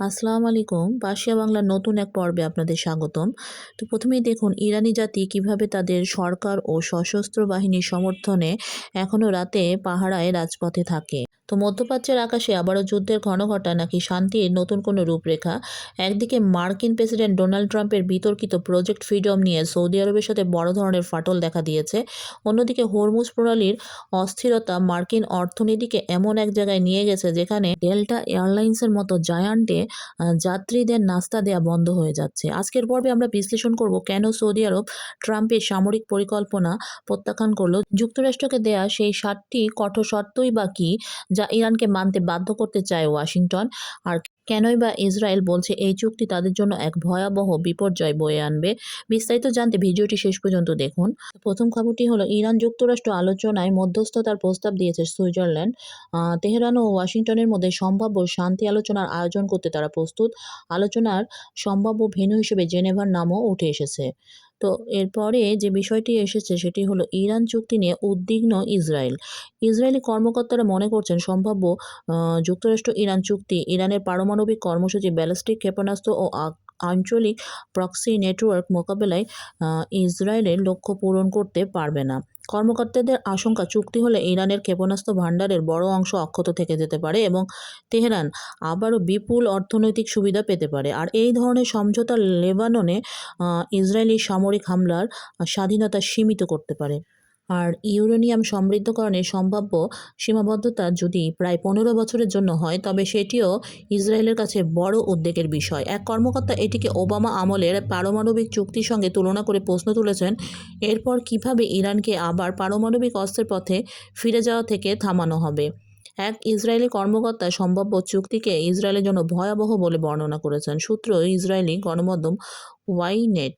আসসালামু আলাইকুম। পার্সিয়া বাংলার নতুন এক পর্বে আপনাদের স্বাগতম। তো প্রথমেই দেখুন ইরানি জাতি কিভাবে তাদের সরকার ও সশস্ত্র বাহিনীর সমর্থনে এখনো রাতে পাহারায় রাজপথে থাকে। তো মধ্যপ্রাচ্যের আকাশে আবারও যুদ্ধের ঘনঘটা নাকি শান্তির নতুন কোনো রূপরেখা? একদিকে মার্কিন প্রেসিডেন্ট ডোনাল্ড ট্রাম্পের বিতর্কিত প্রজেক্ট ফ্রিডম নিয়ে সৌদি আরবের সাথে বড় ধরনের ফাটল দেখা দিয়েছে। অন্যদিকে হরমুজ প্রণালীর অস্থিরতা মার্কিন অর্থনীতিকে এমন এক জায়গায় নিয়ে গেছে যেখানে ডেল্টা এয়ারলাইন্সের মতো জায়ান্টে যাত্রীদের নাস্তা দেয়া বন্ধ হয়ে যাচ্ছে। আজকের পর্বে আমরা বিশ্লেষণ করব কেন সৌদি আরব ট্রাম্পের সামরিক পরিকল্পনা প্রত্যাখ্যান করল, যুক্তরাষ্ট্রকে দেয়া সেই ৭টি কঠোর শর্তই বা কী যা ইরানকে মানতে বাধ্য করতে চায় ওয়াশিংটন, আর কেনই বা ইসরায়েল বলছে এই চুক্তি তাদের জন্য এক ভয়াবহ বিপর্যয় বয়ে আনবে। বিস্তারিত জানতে ভিডিওটি শেষ পর্যন্ত দেখুন। প্রথম খবরটি হলো ইরান যুক্তরাষ্ট্র আলোচনায় মধ্যস্থতার প্রস্তাব দিয়েছে সুইজারল্যান্ড। তেহরান ও ওয়াশিংটনের মধ্যে সম্ভাব্য শান্তি আলোচনার আয়োজন করতে তারা প্রস্তুত। আলোচনার সম্ভাব্য ভেন্যু হিসেবে জেনেভার নামও উঠে এসেছে। তো এরপরে যে বিষয়টি এসেছে সেটি হলো ইরান চুক্তি নিয়ে উদ্বিগ্ন ইসরায়েল। ইসরায়েলি কর্মকর্তারা মনে করছেন সম্ভাব্য যুক্তরাষ্ট্র ইরান চুক্তি ইরানের পারমাণবিক কর্মসূচি, ব্যালিস্টিক ক্ষেপণাস্ত্র ও আঞ্চলিক প্রক্সি নেটওয়ার্ক মোকাবেলায় ইসরায়েলের লক্ষ্য পূরণ করতে পারবে না। কর্মকর্তাদের আশঙ্কা চুক্তি হলে ইরানের ক্ষেপণাস্ত্র ভাণ্ডারের বড় অংশ অক্ষত থেকে যেতে পারে এবং তেহরান আবারও বিপুল অর্থনৈতিক সুবিধা পেতে পারে। আর এই ধরনের সমঝোতা লেবাননে ইসরায়েলি সামরিক হামলার স্বাধীনতা সীমিত করতে পারে। আর ইউরেনিয়াম সমৃদ্ধকরণের সম্ভাব্য সীমাবদ্ধতা যদি প্রায় ১৫ বছরের জন্য হয় তবে সেটিও ইসরায়েলের কাছে বড় উদ্বেগের বিষয়। এক কর্মকর্তা এটিকে ওবামা আমলের পারমাণবিক চুক্তির সঙ্গে তুলনা করে প্রশ্ন তুলেছেন, এরপর কিভাবে ইরানকে আবার পারমাণবিক অস্ত্রের পথে ফিরে যাওয়া থেকে থামানো হবে। এক ইসরায়েলি কর্মকর্তা সম্ভাব্য চুক্তিকে ইসরায়েলের জন্য ভয়াবহ বলে বর্ণনা করেছেন। সূত্র ইসরায়েলি গণমাধ্যম ওয়াইনেট।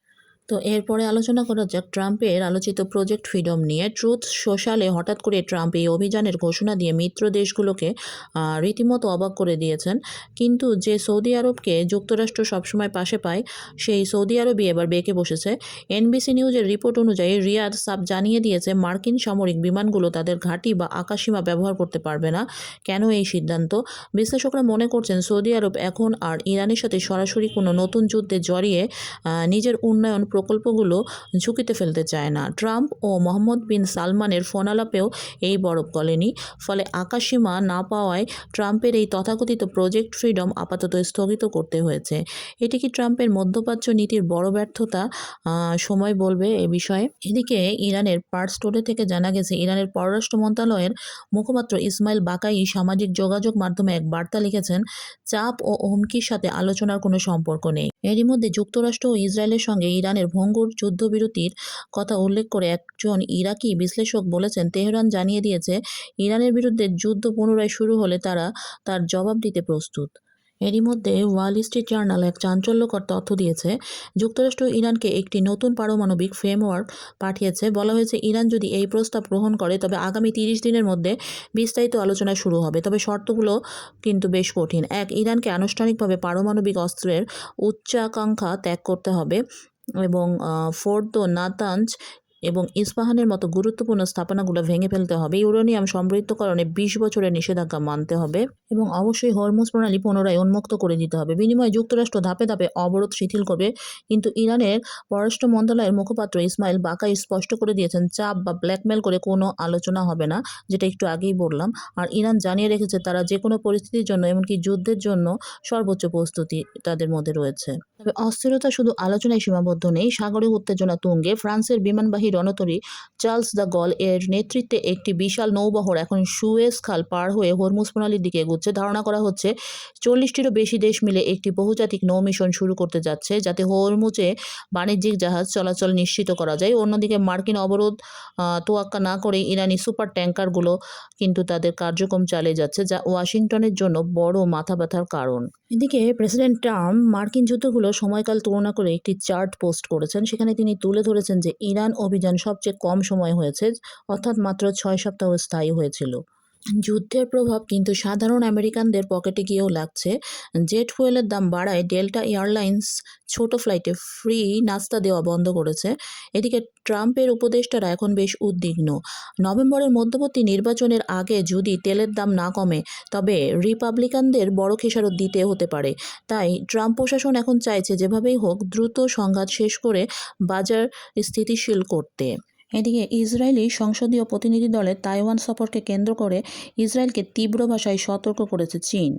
তো এরপরে আলোচনা করা যাক ট্রাম্পের আলোচিত প্রজেক্ট ফ্রিডম নিয়ে। ট্রুথ সোশ্যালে হঠাৎ করে ট্রাম্প এই অভিযানের ঘোষণা দিয়ে মিত্র দেশগুলোকে রীতিমতো অবাক করে দিয়েছেন। কিন্তু যে সৌদি আরবকে যুক্তরাষ্ট্র সবসময় পাশে পায় সেই সৌদি আরবই এবার বেঁকে বসেছে। এনবিসি নিউজের রিপোর্ট অনুযায়ী রিয়াদ সাব জানিয়ে দিয়েছে মার্কিন সামরিক বিমানগুলো তাদের ঘাঁটি বা আকাশসীমা ব্যবহার করতে পারবে না। কেন এই সিদ্ধান্ত? বিশ্লেষকরা মনে করছেন সৌদি আরব এখন আর ইরানের সাথে সরাসরি কোনো নতুন যুদ্ধে জড়িয়ে নিজের উন্নয়ন প্রকল্পগুলো ঝুঁকিতে ফেলতে চায় না। ট্রাম্প ও মোহাম্মদ বিন সালমানের ফোনালাপেও এই বরফ গলেনি। ফলে আকাশসীমা না পাওয়ায় ট্রাম্পের এই তথাকথিত প্রজেক্ট ফ্রিডম আপাতত স্থগিত করতে হয়েছে। এটি কি ট্রাম্পের মধ্যপ্রাচ্য নীতির বড় ব্যর্থতা? সময় বলবে এ বিষয়ে। এদিকে ইরানের পার্স টোডে থেকে জানা গেছে ইরানের পররাষ্ট্র মন্ত্রণালয়ের মুখপাত্র ইসমাইল বাকাই সামাজিক যোগাযোগ মাধ্যমে এক বার্তা লিখেছেন, চাপ ও হুমকির সাথে আলোচনার কোনো সম্পর্ক নেই। এরই মধ্যে যুক্তরাষ্ট্র ও ইসরায়েলের সঙ্গে ইরানের ভঙ্গুর যুদ্ধবিরতির কথা উল্লেখ করে একজন ইরাকি বিশ্লেষক বলেছেন, তেহরান জানিয়ে দিয়েছে ইরানের বিরুদ্ধে যুদ্ধ পুনরায় শুরু হলে তারা তার জবাব দিতে প্রস্তুত। এরই মধ্যে ওয়াল স্ট্রিট জার্নাল এক চাঞ্চল্যকর তথ্য দিয়েছে। যুক্তরাষ্ট্র ইরানকে একটি নতুন পারমাণবিক ফ্রেমওয়ার্ক পাঠিয়েছে। বলা হয়েছে ইরান যদি এই প্রস্তাব গ্রহণ করে তবে আগামী ৩০ দিনের মধ্যে বিস্তারিত আলোচনা শুরু হবে। তবে শর্তগুলো কিন্তু বেশ কঠিন। এক, ইরানকে আনুষ্ঠানিকভাবে পারমাণবিক অস্ত্রের উচ্চাকাঙ্ক্ষা ত্যাগ করতে হবে এবং ফোর্দো, নাতাঞ্জ এবং ইস্পাহানের মতো গুরুত্বপূর্ণ স্থাপনাগুলো ভেঙে ফেলতে হবে। ইউরেনিয়াম সমৃদ্ধকরণে ২০ বছরের নিষেধাজ্ঞা মানতে হবে এবং অবশ্যই হরমুজ প্রণালী পুনরায় উন্মুক্ত করে দিতে হবে। বিনিময়ে যুক্তরাষ্ট্র ধাপে ধাপে অবরোধ শিথিল করবে। কিন্তু ইরানের পররাষ্ট্র মন্ত্রণালয়ের মুখপাত্র ইসমাইল বাকাই স্পষ্ট করে দিয়েছেন, চাপ বা ব্ল্যাকমেল করে কোনো আলোচনা হবে না, যেটা একটু আগেই বললাম। আর ইরান জানিয়ে রেখেছে তারা যে কোনো পরিস্থিতির জন্য এমনকি যুদ্ধের জন্য সর্বোচ্চ প্রস্তুতি তাদের মধ্যে রয়েছে। তবে অস্থিরতা শুধু আলোচনায় সীমাবদ্ধ নেই, সাগরে উত্তেজনা তুঙ্গে। ফ্রান্সের বিমানবাহী রণতরী চার্লস দ্য গল এর নেতৃত্বে একটি বিশাল নৌবহর এখন সুয়েজ খাল পার হয়ে হরমুজ প্রণালীর দিকে এগোচ্ছে। ধারণা করা হচ্ছে ৪০টিরও বেশি দেশ মিলে একটি বহুজাতিক নৌ মিশন শুরু করতে যাচ্ছে যাতে হরমুজে বাণিজ্যিক জাহাজ চলাচল নিশ্চিত করা যায়। অন্যদিকে মার্কিন অবরোধ তোয়াক্কা না করে ইরানি সুপার ট্যাঙ্কারগুলো কিন্তু তাদের কার্যক্রম চালিয়ে যাচ্ছে, যা ওয়াশিংটনের জন্য বড় মাথা ব্যথার কারণ। এদিকে প্রেসিডেন্ট ট্রাম্প মার্কিন যুদ্ধগুলো সময়কাল তুলনা করে একটি চার্ট পোস্ট করেছেন। সেখানে তিনি তুলে ধরেছেন যে ইরান অভিযান সবচেয়ে কম সময় হয়েছে, অর্থাৎ মাত্র ৬ সপ্তাহ স্থায়ী হয়েছিল। যুদ্ধের প্রভাব কিন্তু সাধারণ আমেরিকানদের পকেটে গিয়েও লাগছে। জেট ফুয়েলের দাম বাড়ায় ডেল্টা এয়ারলাইন্স ছোট ফ্লাইটে ফ্রি নাস্তা দেওয়া বন্ধ করেছে। এদিকে ট্রাম্পের উপদেষ্টারা এখন বেশ উদ্বিগ্ন। নভেম্বরের মধ্যবর্তী নির্বাচনের আগে যদি তেলের দাম না কমে, তবে রিপাবলিকানদের বড় খেসারত দিতে হতে পারে। তাই ট্রাম্প প্রশাসন এখন চাইছে যেভাবেই হোক দ্রুত সংঘাত শেষ করে বাজার স্থিতিশীল করতে। এদিকে ইসরায়েলি সংসদীয় প্রতিনিধি দলের তাইওয়ান সফরকে কেন্দ্র করে ইসরায়েলকে তীব্র ভাষায় সতর্ক করেছে চীন।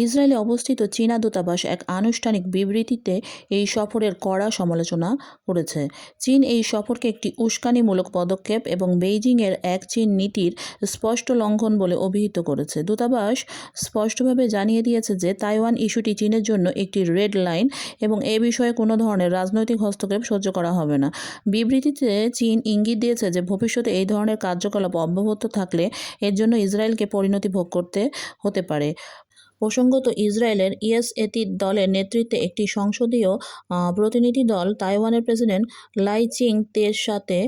ইসরায়েলে অবস্থিত চীনা দূতাবাস এক আনুষ্ঠানিক বিবৃতিতে এই সফরের কড়া সমালোচনা করেছে। চীন এই সফরকে একটি উস্কানিমূলক পদক্ষেপ এবং বেইজিংয়ের এক চীন নীতির স্পষ্ট লঙ্ঘন বলে অভিহিত করেছে। দূতাবাস স্পষ্টভাবে জানিয়ে দিয়েছে যে তাইওয়ান ইস্যুটি চীনের জন্য একটি রেড লাইন এবং এ বিষয়ে কোনো ধরনের রাজনৈতিক হস্তক্ষেপ সহ্য করা হবে না। বিবৃতিতে চীন ইঙ্গিত দিয়েছে যে ভবিষ্যতে এই ধরনের কার্যকলাপ অব্যাহত থাকলে এর জন্য ইসরায়েলকে পরিণতি ভোগ করতে হতে পারে। প্রসঙ্গত, ইসরায়েলের ইএসএটি দলের নেতৃত্বে একটি সংসদীয় প্রতিনিধি দল তাইওয়ানের প্রেসিডেন্ট লাই চিং-তের সাথে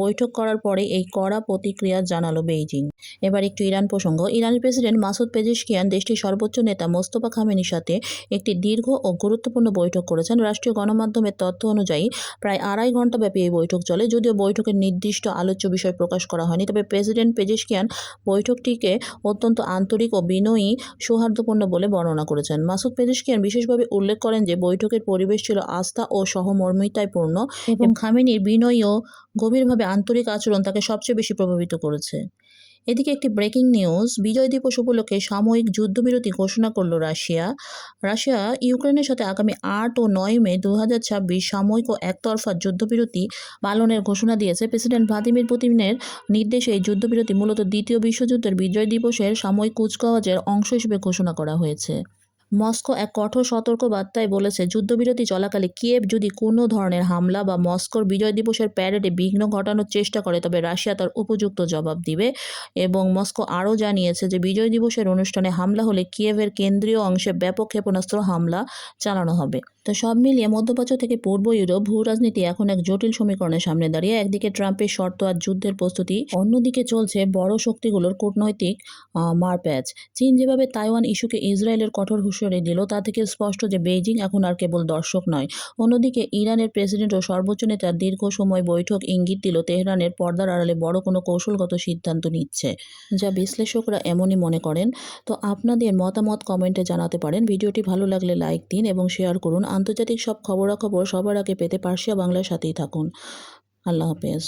বৈঠক করার পরে এই কড়া প্রতিক্রিয়া জানালো বেইজিং। এবার একটু ইরান প্রসঙ্গ। ইরানের প্রেসিডেন্ট মাসুদ পেজেশকিয়ান দেশটির সর্বোচ্চ নেতা মোস্তফা খামেনির সাথে একটি দীর্ঘ ও গুরুত্বপূর্ণ বৈঠক করেছেন। রাষ্ট্রীয় গণমাধ্যমের তথ্য অনুযায়ী প্রায় 2.5 ঘণ্টাব্যাপী এই বৈঠক চলে। যদিও বৈঠকের নির্দিষ্ট আলোচ্য বিষয় প্রকাশ করা হয়নি, তবে প্রেসিডেন্ট পেজেশকিয়ান বৈঠকটিকে অত্যন্ত আন্তরিক ও বিনয়ী সৌহার্দ্যপূর্ণ বলে বর্ণনা করেছেন। মাসুদ পেজেশকিয়ান বিশেষভাবে উল্লেখ করেন যে বৈঠকের পরিবেশ ছিল আস্থা ও সহমর্মিতায় পূর্ণ এবং খামেনির বিনয়ী ও গভীরভাবে আন্তরিক আচরণ তাকে সবচেয়ে বেশি প্রভাবিত করেছে। এদিকে একটি ব্রেকিং নিউজ, বিজয় দিবস উপলক্ষে সাময়িক যুদ্ধবিরতি ঘোষণা করল রাশিয়া। রাশিয়া ইউক্রেনের সাথে আগামী 8 ও 9 মে 2026 সাময়িক ও একতরফা যুদ্ধবিরতি পালনের ঘোষণা দিয়েছে। প্রেসিডেন্ট ভ্লাদিমির পুতিনের নির্দেশে এই যুদ্ধবিরতি মূলত দ্বিতীয় বিশ্বযুদ্ধের বিজয় দিবসের সাময়িক কুচকাওয়াজের অংশ হিসেবে ঘোষণা করা হয়েছে। মস্কো এক কঠোর সতর্ক বার্তায় বলেছে, যুদ্ধবিরতি চলাকালে কিয়েভ যদি কোনো ধরনের হামলা বা মস্কোর বিজয় দিবসের প্যারেডে বিঘ্ন ঘটানোর চেষ্টা করে, তবে রাশিয়া তার উপযুক্ত জবাব দিবে। এবং মস্কো আরও জানিয়েছে যে বিজয় দিবসের অনুষ্ঠানে হামলা হলে কিয়েভের কেন্দ্রীয় অংশে ব্যাপক ক্ষেপণাস্ত্র হামলা চালানো হবে। তো সব মিলিয়ে মধ্যপ্রাচ্য থেকে পূর্ব ইউরোপ ভূ রাজনীতি এখন এক জটিল সমীকরণের সামনে দাঁড়িয়ে। একদিকে ট্রাম্পের শর্ত আর যুদ্ধের প্রস্তুতি, অন্যদিকে চলছে বড় শক্তিগুলোর কূটনৈতিক মারপ্যাচ। চীন যেভাবে তাইওয়ান ইস্যুকে ইসরায়েলের কঠোর হুঁশিয়ারি দিল, তা থেকে স্পষ্ট যে বেইজিং এখন আর কেবল দর্শক নয়। অন্যদিকে ইরানের প্রেসিডেন্ট ও সর্বোচ্চ নেতার দীর্ঘ সময় বৈঠক ইঙ্গিত দিল তেহরানের পর্দার আড়ালে বড় কোনো কৌশলগত সিদ্ধান্ত নিচ্ছে, যা বিশ্লেষকরা এমনই মনে করেন। তো আপনাদের মতামত কমেন্টে জানাতে পারেন। ভিডিওটি ভালো লাগলে লাইক দিন এবং শেয়ার করুন। আন্তর্জাতিক সব খবরাখবর সবার আগে পেতে পার্সিয়া বাংলার সাথেই থাকুন। আল্লাহ হাফেজ।